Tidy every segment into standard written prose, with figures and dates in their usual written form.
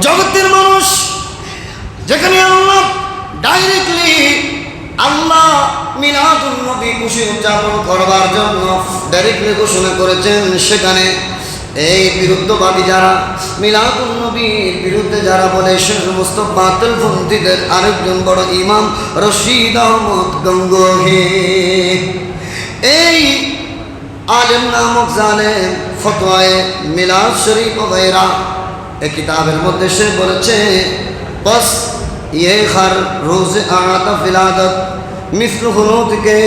জগতের মানুষ যেখানে আল্লাহ ডাইরেক্টলি আল্লাহ মিলাদুন নবী খুশি উদযাপন করবার জন্য ডাইরেক্টলি ঘোষণা করেছেন, সেখানে এই বিরুদ্ধবাদী যারা মিলাদুন নবীর বিরুদ্ধে যারা বলে সে সমস্ত বাতিলপন্থীদের আরেকজন বড় ইমাম রশিদ আহমদ গঙ্গোহী, এই আলেম নামক জালেম ফতোয়ায়ে মিলাদ শরীফ বগেরা এই কিতাবের মধ্যে সে বলেছে বস ये हर रोज़ आता विलादत मिस्ल हुनूत के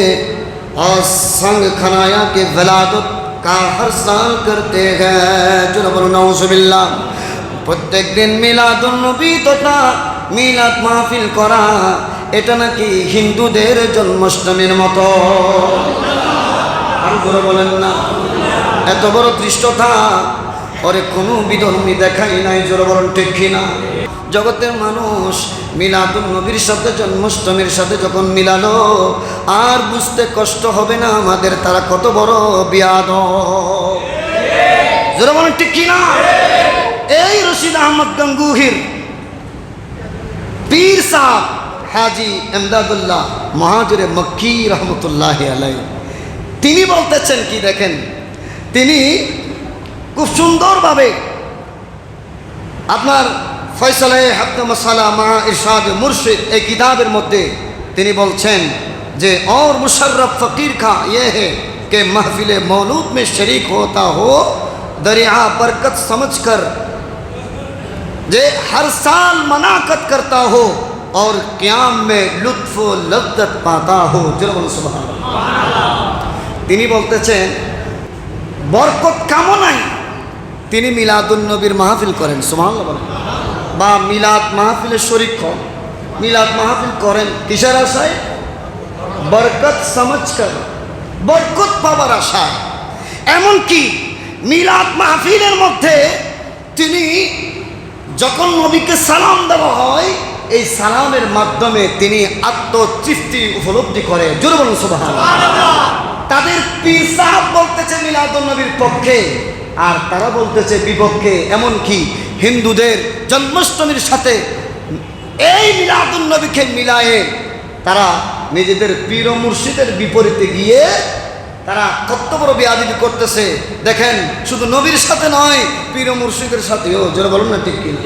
और संग खनाया के विलादत का हर साल करते हैं जो बोलो नाउज़ुबिल्लाह। प्रत्येक दिन मिलादुन नबी तथा मिलाद महफिल करा এটা নাকি হিন্দুদের জন্মাষ্টমীর মতো। আর জোরে বলেন না, এত বড় দৃষ্টতা ওরে কোনো বিধর্মী দেখাই নাই, জোরে বলেন ঠিক কিনা। জগতের মানুষ মিলাদুন নবীর সাথে জন্মাষ্টমীর সাথে যখন মিলালো, আর বুঝতে কষ্ট হবে না আমাদের তারা কত বড় বিয়াদব, জোরে বলেন ঠিক কিনা। এই রশিদ আহমদ গঙ্গোহীর পীর সাহেব হাজি এমদাদুল্লাহ মুহাজিরে মক্কি রহমতুল্লাহ আলাইহি তিনি বলতেছেন কি দেখেন, তিনি খুব সুন্দরভাবে আপনার ফয়সালায়ে হক মাসালা মা ইরশাদ মুর্শিদ এই কিতাবের মধ্যে তিনি বলছেন যে और मुशर्रफ फ़कीर का ये है कि महफिल मौलूद में शरीक होता हो दरिया बरकत समझकर जे हर साल मनाकत करता हो और क़याम में लुत्फ़ व लज़्ज़त पाता हो। सुभान अल्लाह। তিনি বলতেছেন বরকত কামনায় তিনি মিলাদুন নবীর মাহফিল করেন, সুবহানাল্লাহ বলেন, বা মিলাদ মাহফিলের শরীক হন। মিলাদ মাহফিল করেন কিসের আশায়? বরকত সমঝকর, বরকত পাবার আশায়। এমনকি মিলাদ মাহফিলের মধ্যে তিনি যখন নবীকে সালাম দেওয়া হয় এই সালামের মাধ্যমে তিনি আত্মতৃপ্তি উপলব্ধি করে, জোরে বলুন সুবহানাল্লাহ। তাদের পীর সাহেব বলতেছে মিলাদুন নবীর পক্ষে আর তারা বলতেছে বিপক্ষে। এমনকি হিন্দুদের জন্মাষ্টমীর সাথে এই মিলাদুন নবীকে মিলায়ে তারা নিজেদের পীর ও মুর্শিদের বিপরীতে গিয়ে তারা কত বড় বেয়াদবি করতেছে দেখেন। শুধু নবীর সাথে নয়, পীর ও মুর্শিদের সাথেও, যারা বলুন না ঠিক কিনা।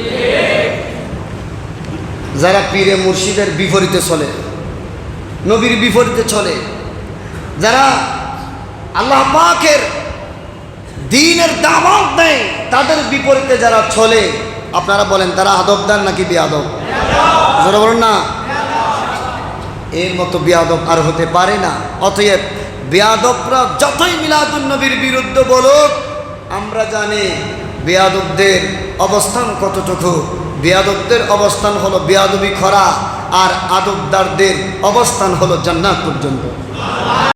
যারা পীর ও মুর্শিদের বিপরীতে চলে, নবীর বিপরীতে চলে, যারা আল্লাহ পাকের দ্বীনের দাওয়াত দেয় তাদের বিপরীতে যারা চলে, আপনারা বলেন তারা আদবদার নাকি বেয়াদব? যারা বলেন না, এর মতো বেয়াদব আর হতে পারে না। অতএব বেয়াদবরা যতই মিলাদুন নবীর বিরুদ্ধে বলুক, আমরা জানি বেয়াদবদের অবস্থান কতটুকু। বেয়াদবদের অবস্থান হলো বেয়াদবি করা, আর আদবদারদের অবস্থান হলো জান্নাত পর্যন্ত।